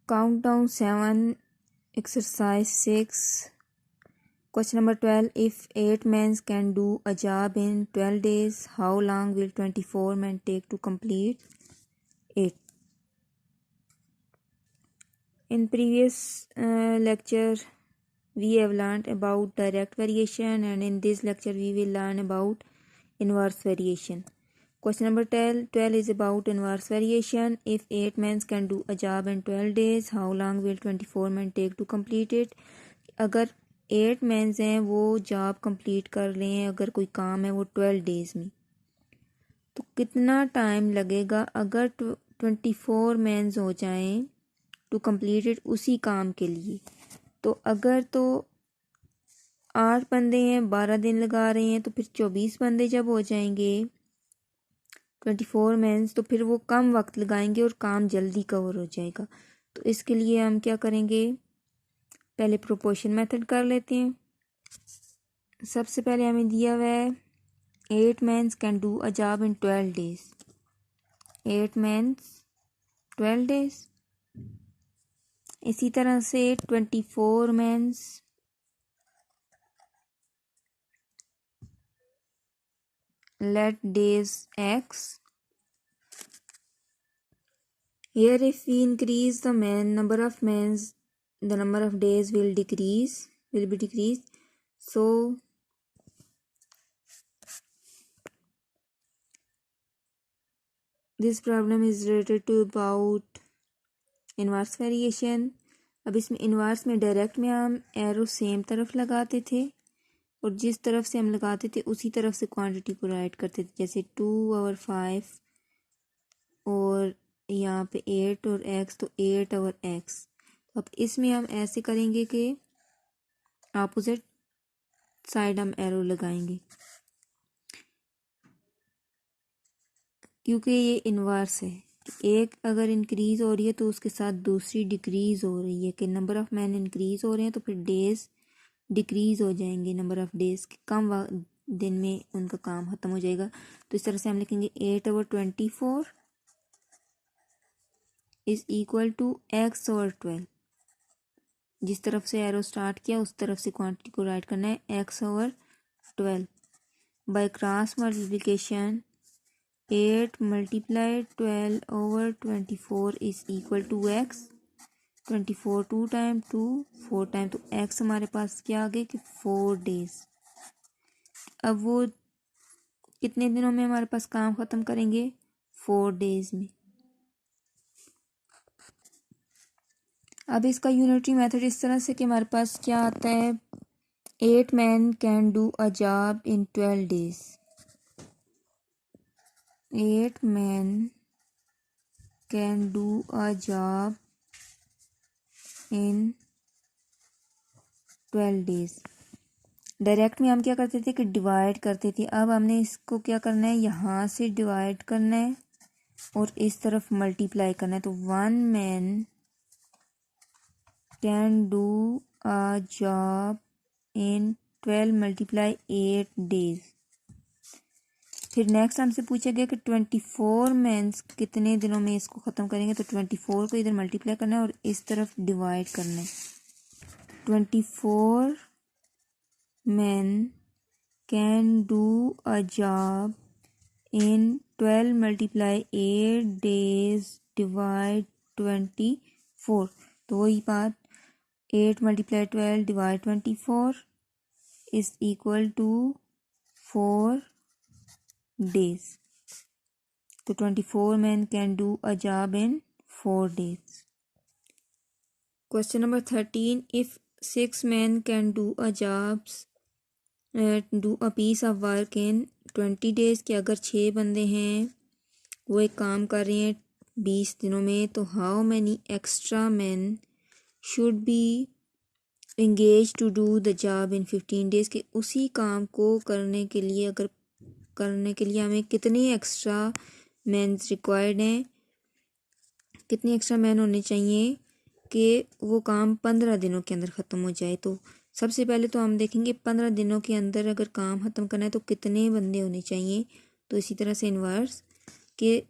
Countdown 7, exercise 6. Question number 12. If 8 men can do a job in 12 days, how long will 24 men take to complete it? In previous lecture, we have learned about direct variation, and in this lecture, we will learn about inverse variation. Question number 12 is about inverse variation. If 8 men can do a job in 12 days, how long will 24 men take to complete it? अगर 8 mains हैं वो job complete कर लें, अगर कोई काम है वो 12 डेज़ में, तो कितना टाइम लगेगा अगर 24 मेंस हो जाएं टू कंप्लीट इट उसी काम के लिए? तो अगर तो 8 बंदे हैं 12 दिन लगा रहे हैं, तो फिर 24 बंदे जब हो जाएंगे 24 मेंस, तो फिर वो कम वक्त लगाएंगे और काम जल्दी कवर हो जाएगा। तो इसके लिए हम क्या करेंगे, पहले प्रोपोर्शन मेथड कर लेते हैं। सबसे पहले हमें दिया हुआ है 8 mens can do a job in 12 days. 8 mens 12 days. इसी तरह से 24 mens let days x. Here if we increase the number of men's, the number of days will be decreased. So this problem is related to about inverse variation. अब इसमें inverse में direct में हम arrow same तरफ लगाते थे और जिस तरफ से हम लगाते थे उसी तरफ से क्वांटिटी को राइट करते थे, जैसे 2/5 और यहाँ पे 8 और x, तो 8/x। तो अब इसमें हम ऐसे करेंगे कि अपोजिट साइड हम एरो लगाएंगे, क्योंकि ये इन्वर्स है। एक अगर इंक्रीज हो रही है तो उसके साथ दूसरी डिक्रीज हो रही है, कि नंबर ऑफ मैन इंक्रीज हो रहे हैं तो फिर डेज डिक्रीज हो जाएंगे, नंबर ऑफ डेज के कम दिन में उनका काम ख़त्म हो जाएगा। तो इस तरह से हम लिखेंगे 8/24 इज इक्वल टू x/12। जिस तरफ से एरो स्टार्ट किया उस तरफ से क्वांटिटी को राइट करना है, x/12 by cross multiplication 8 multiplied 12/24 is equal to x। 24 2 time 2 4 time, तो x हमारे पास क्या आ गए कि 4 डेज। अब वो कितने दिनों में हमारे पास काम ख़त्म करेंगे? 4 डेज में। अब इसका यूनिटरी मेथड इस तरह से कि हमारे पास क्या आता है, 8 men can do a job in 12 days. 8 men can do a job in 12 days। Direct में हम क्या करते थे कि डिवाइड करते थे। अब हमने इसको क्या करना है, यहाँ से डिवाइड करना है और इस तरफ मल्टीप्लाई करना है। तो 1 man can do a job in 12 × 8 days. फिर नेक्स्ट हमसे पूछा गया कि 24 मेंस कितने दिनों में इसको ख़त्म करेंगे। तो 24 को इधर मल्टीप्लाई करना है और इस तरफ डिवाइड करना है। 24 men can do a job in 12 × 8 days divide 24। तो वही बात, 8 × 12 divide 24 is equal to 4 days। तो 24 men can do a job in 4 days। Question number 13. If 6 men can do a piece of work in 20 days, कि अगर 6 बंदे हैं वो एक काम कर रहे हैं 20 दिनों में, तो how many extra men should be engaged to do the job in 15 days? कि उसी काम को करने के लिए हमें कितने एक्स्ट्रा मैन्स रिक्वायर्ड हैं, कितने एक्स्ट्रा मैन होने चाहिए कि वो काम 15 दिनों के अंदर ख़त्म हो जाए। तो सबसे पहले तो हम देखेंगे 15 दिनों के अंदर अगर काम ख़त्म करना है तो कितने बंदे होने चाहिए। तो इसी तरह से इन्वर्स के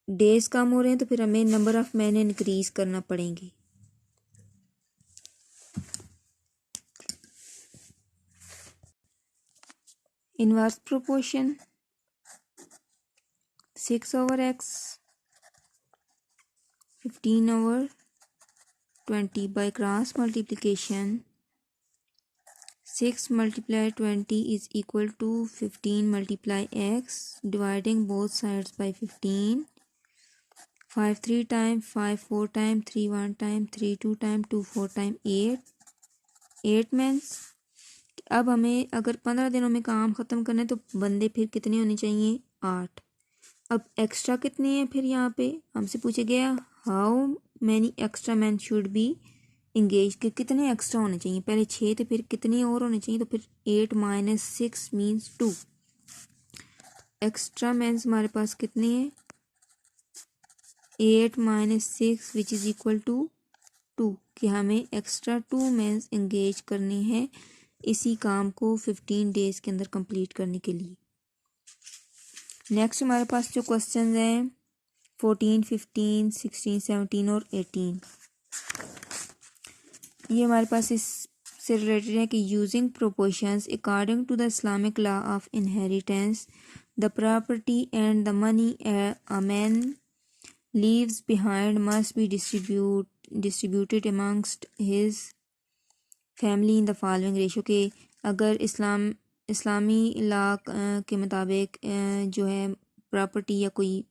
डेज कम हो रहे हैं तो फिर हमें नंबर ऑफ मैन इंक्रीज करना पड़ेंगे। Inverse proportion 6/x 15/20 by cross multiplication 6 multiply 20 is equal to 15 multiply x, dividing both sides by 15, 5 3 time, 5 4 time, 3 1 time, 3 2 time, 2 4 time, 8 means अब हमें अगर 15 दिनों में काम ख़त्म करना है तो बंदे फिर कितने होने चाहिए? 8। अब एक्स्ट्रा कितने हैं फिर यहाँ पे हमसे पूछा गया how many extra man should be engage के कितने एक्स्ट्रा होने चाहिए? पहले 6 थे, फिर कितने और होने चाहिए? तो फिर 8 माइनस 6 मीन्स 2। एक्स्ट्रा मैन्स हमारे पास कितने हैं? 8 minus 6 which is equal to 2 कि हमें एक्स्ट्रा 2 मैन्स इंगेज करने हैं इसी काम को 15 डेज के अंदर कंप्लीट करने के लिए। नेक्स्ट हमारे पास जो क्वेश्चन हैं 14, 15, 16, 17 और 18, ये हमारे पास इससे रिलेटेड है कि using proportions according to the Islamic law of inheritance the property and the money a man leaves behind must be distributed amongst his family in the following ratio के अगर इस्लामी लॉ के मुताबिक जो है प्रॉपर्टी या कोई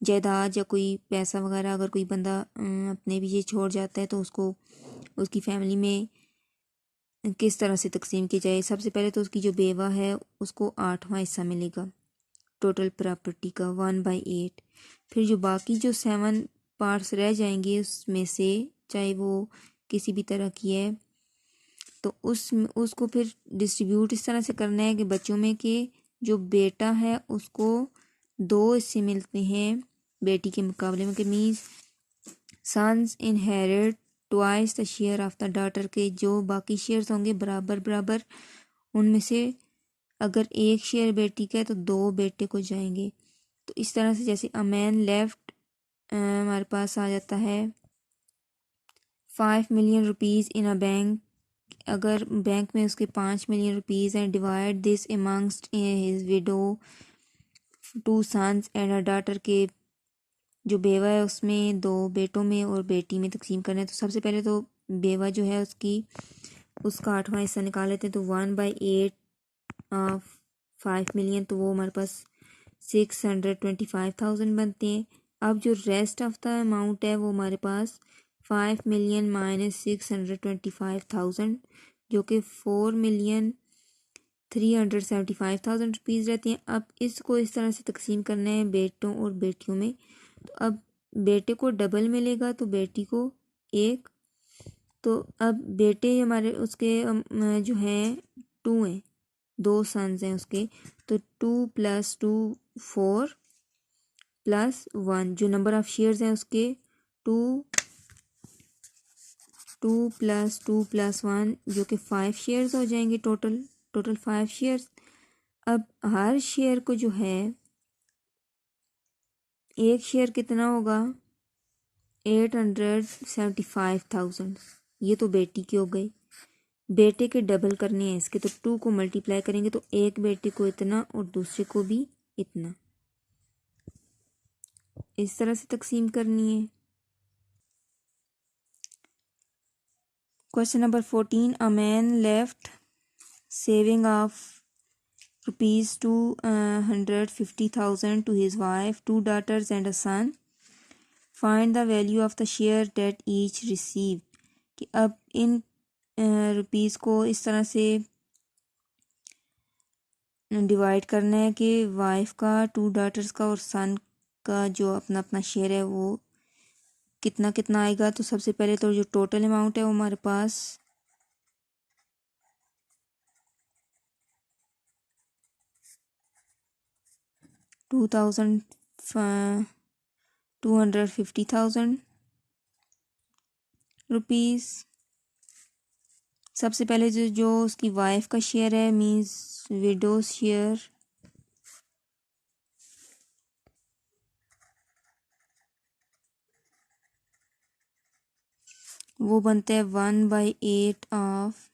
जायदाद या कोई पैसा वगैरह अगर कोई बंदा अपने पीछे छोड़ जाता है तो उसको उसकी फैमिली में किस तरह से तकसीम की जाए। सबसे पहले तो उसकी जो बेवा है उसको 8वां हिस्सा मिलेगा टोटल प्रॉपर्टी का 1/8। फिर जो बाकी जो 7 पार्ट्स रह जाएंगे उसमें से चाहे वो किसी भी तरह की है तो उसको फिर डिस्ट्रीब्यूट इस तरह से करना है कि बच्चों में कि जो बेटा है उसको 2 हिस्से मिलते हैं बेटी के मुकाबले में कि means sons inherit twice the share of the daughter के जो बाकी शेयर्स होंगे बराबर बराबर उनमें से अगर एक शेयर बेटी का है तो 2 बेटे को जाएंगे। तो इस तरह से जैसे अ मैन लेफ्ट हमारे पास आ जाता है 5 million rupees in a bank, अगर बैंक में उसके 5 मिलियन रुपीज़ हैं, divide this amongst his widow 2 sons and a daughter के जो बेवा है उसमें 2 बेटों में और बेटी में तकसीम करना है। तो सबसे पहले तो बेवा जो है उसका 8वां हिस्सा निकाल लेते हैं तो 1/8 ऑफ 5 मिलियन तो वो हमारे पास 625,000 बनते हैं। अब जो रेस्ट ऑफ द अमाउंट है वो हमारे पास 5 मिलियन माइनस 625,000 जो कि 4,375,000 रुपीज़ रहती हैं। अब इसको इस तरह से तकसीम करना है बेटों और बेटियों में। तो अब बेटे को डबल मिलेगा तो बेटी को 1। तो अब बेटे हमारे उसके जो हैं 2 हैं, 2 सन्स हैं उसके तो 2 + 2 4 + 1 जो नंबर ऑफ शेयर्स हैं उसके 2 + 2 + 1 जो कि 5 शेयर्स हो जाएंगे टोटल 5 शेयर्स। अब हर शेयर को जो है एक शेयर कितना होगा 875,000, ये तो बेटी की हो गई। बेटे के डबल करने हैं इसके तो 2 को मल्टीप्लाई करेंगे तो एक बेटे को इतना और दूसरे को भी इतना, इस तरह से तकसीम करनी है। Question number 14 a man left saving of ₹250,000 to his wife, 2 daughters and a son. Find the value of the share that each received। कि अब इन रुपीज़ को इस तरह से डिवाइड करना है कि वाइफ का 2 डॉटर्स का और सन का जो अपना अपना शेयर है वो कितना कितना आएगा। तो सबसे पहले तो जो टोटल अमाउंट है वो हमारे पास 250,000 रुपीज़। सबसे पहले जो उसकी वाइफ का शेयर है मीन्स विडोज शेयर वो बनता है 1/8 ऑफ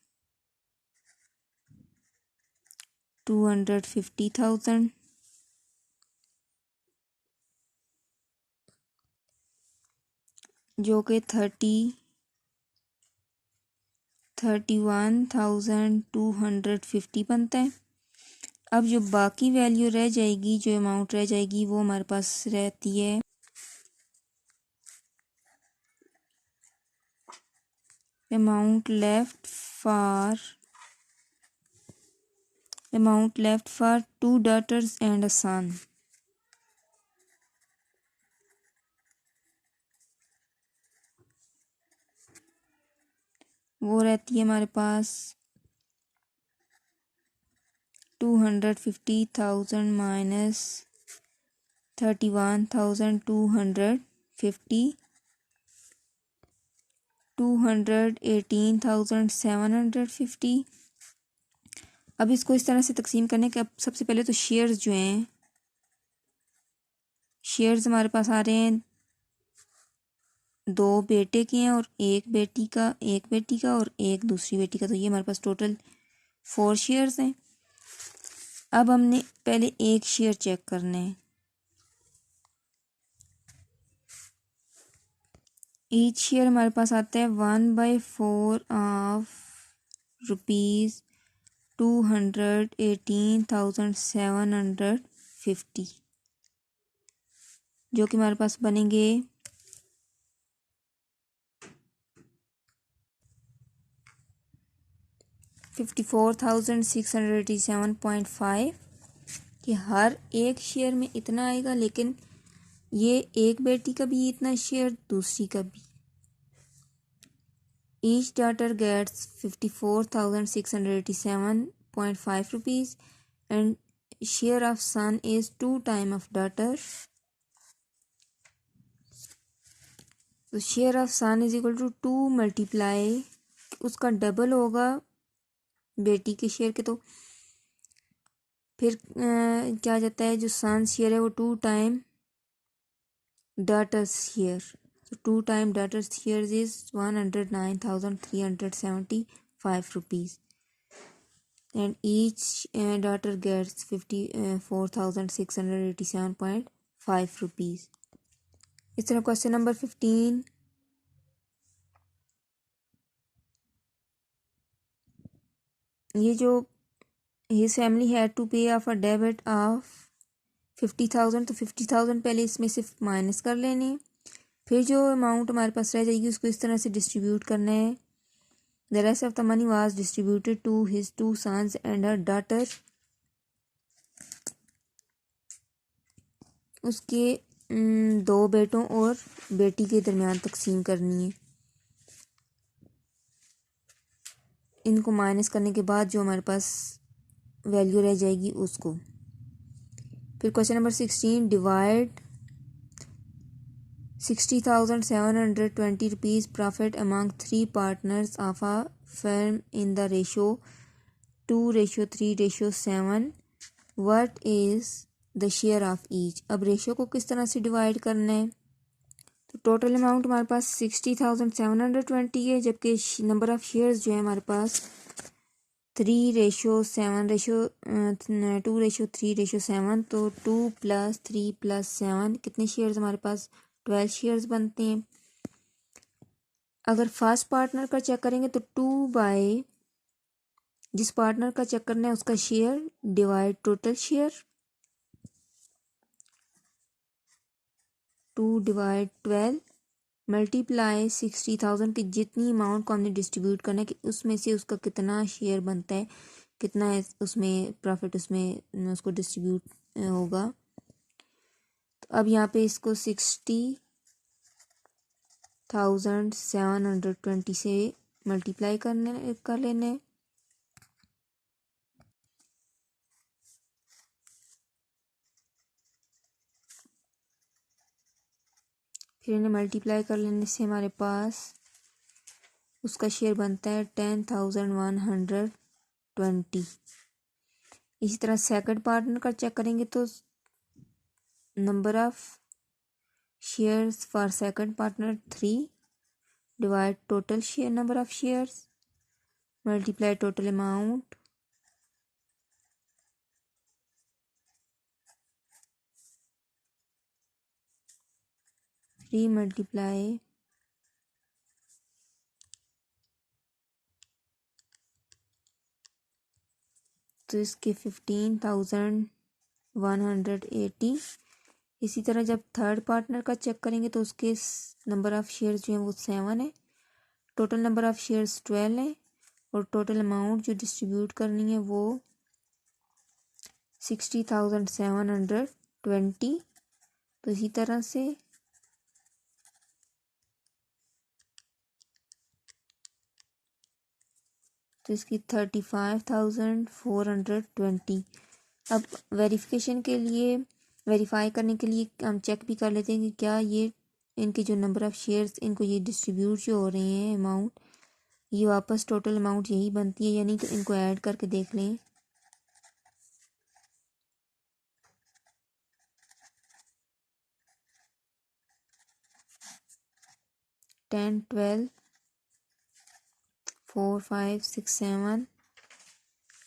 250,000, जो कि 31,250 बनता है। अब जो बाकी वैल्यू रह जाएगी, जो अमाउंट रह जाएगी, वो हमारे पास रहती है amount left for 2 daughters and a son. वो रहती है हमारे पास 250,000 माइनस 31,250, 218,750। अब इसको इस तरह से तकसीम करने के, अब सबसे पहले तो शेयर्स जो हैं, शेयर्स हमारे पास आ रहे हैं 2 बेटे के हैं और एक बेटी का और एक दूसरी बेटी का, तो ये हमारे पास टोटल 4 शेयर्स हैं। अब हमने पहले एक शेयर चेक करना है। ईच शेयर हमारे पास आता है 1/4 ऑफ ₹218,750, जो कि हमारे पास बनेंगे 54,687.5 कि हर एक शेयर में इतना आएगा, लेकिन ये एक बेटी का भी इतना शेयर, दूसरी का भी। Each daughter gets 54,687.5 rupees and share of son is 2 time of daughter, तो share of son is equal to 2 multiply, उसका डबल होगा बेटी के शेयर के, तो फिर क्या जाता है, जो सन शेयर है वो 2 time daughter's share. So 2 times daughter's share is 109,375 rupees. And each daughter gets 54,687.5 rupees. इस तरह क्वेश्चन नंबर 15, ये जो his family had to pay off a debit of 50,000, तो 50,000 पहले इसमें से माइनस कर लेने, फिर जो अमाउंट हमारे पास रह जाएगी उसको इस तरह से डिस्ट्रीब्यूट करना है। The rest of the money was distributed to his 2 sons and a daughter. उसके 2 बेटों और बेटी के दरमियान तकसीम करनी है। इनको माइनस करने के बाद जो हमारे पास वैल्यू रह जाएगी उसको। फिर question number 16, divide 60,720 rupees profit among 3 partners of a firm in the ratio 2:3:7. What is the share of each? अब रेशियो को किस तरह से डिवाइड करना है, तो टोटल अमाउंट हमारे पास 60,720 है, जबकि नंबर ऑफ शेयर्स जो है हमारे पास 2:3:7, तो 2 + 3 + 7 कितने शेयर्स हमारे पास 12 शेयर्स बनते हैं। अगर फर्स्ट पार्टनर का चेक करेंगे तो 2 बाय जिस पार्टनर का चेक करना है उसका share divide total share, 2 / 12 multiply 60,000 की जितनी अमाउंट को हमने डिस्ट्रीब्यूट करना है कि उसमें से उसका कितना शेयर बनता है, कितना है उसमें प्रॉफिट, उसमें उसको डिस्ट्रीब्यूट होगा। तो अब यहाँ पे इसको 60,720 से मल्टीप्लाई कर लेने हैं। फिर इन्हें मल्टीप्लाई कर लेने से हमारे पास उसका शेयर बनता है 10,120। इसी तरह सेकंड पार्टनर का चेक करेंगे तो number of shares for second partner 3 divide total share number of shares, multiply total amount, multiply तो इसके 15,180। इसी तरह जब थर्ड पार्टनर का चेक करेंगे तो उसके नंबर ऑफ़ शेयर्स जो हैं वो 7 है, टोटल नंबर ऑफ़ शेयर्स 12 है और टोटल अमाउंट जो डिस्ट्रीब्यूट करनी है वो 60,720। तो इसी तरह से तो इसकी 35,420। अब वेरिफिकेशन के लिए वेरीफाई करने के लिए हम चेक भी कर लेते हैं कि क्या ये इनके जो नंबर ऑफ़ शेयर्स इनको ये डिस्ट्रीब्यूट जो हो रहे हैं अमाउंट, ये वापस टोटल अमाउंट यही बनती है या नहीं। तो इनको ऐड करके देख लें। टेन 12 4 5 6 7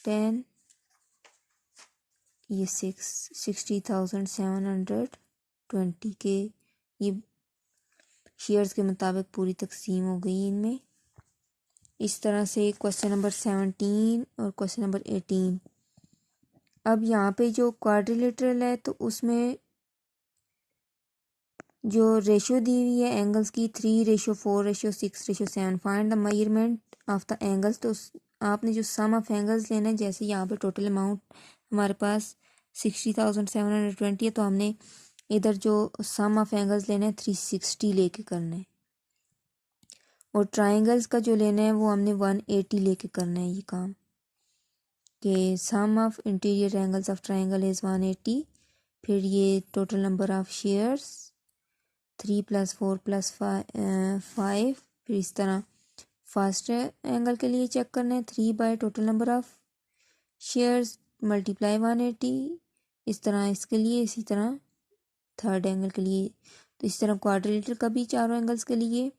10 ये 60,720 के ये शेयर्स के मुताबिक पूरी तकसीम हो गई इनमें। इस तरह से क्वेश्चन नंबर 17 और क्वेश्चन नंबर 18। अब यहाँ पे जो क्वाड्रिलेटरल है तो उसमें जो रेशो दी हुई है एंगल्स की 3:4:6:7। Find the measurement of the angles. तो आपने जो सम ऑफ एंगल्स लेना है, जैसे यहाँ पे टोटल अमाउंट हमारे पास 60,720 है तो हमने इधर जो सम ऑफ एंगल्स लेना है 360 लेके करना है और ट्राइंगल्स का जो लेना है वो हमने 180 लेके करना है। ये काम कि sum of interior angles of triangle is 180। फिर ये टोटल नंबर ऑफ शेयर्स 3 + 4 + 5। फिर इस तरह फर्स्ट एंगल के लिए चेक करना है 3 by total number of shares multiply 180। इस तरह इसके लिए, इसी तरह थर्ड एंगल के लिए। तो इस तरह क्वाड्रिलेटरल का भी चारों एंगल्स के लिए।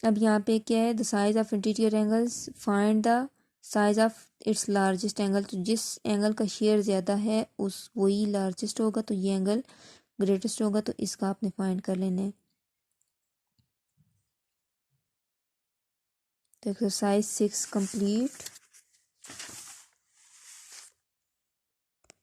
अब यहाँ पे क्या है, the size of interior angles, find the size of its largest angle. तो जिस एंगल का शेयर ज़्यादा है उस वही लार्जेस्ट होगा, तो ये एंगल ग्रेटेस्ट होगा, तो इसका आपने फाइंड कर लेना है। तो एक्सरसाइज 6 कंप्लीट।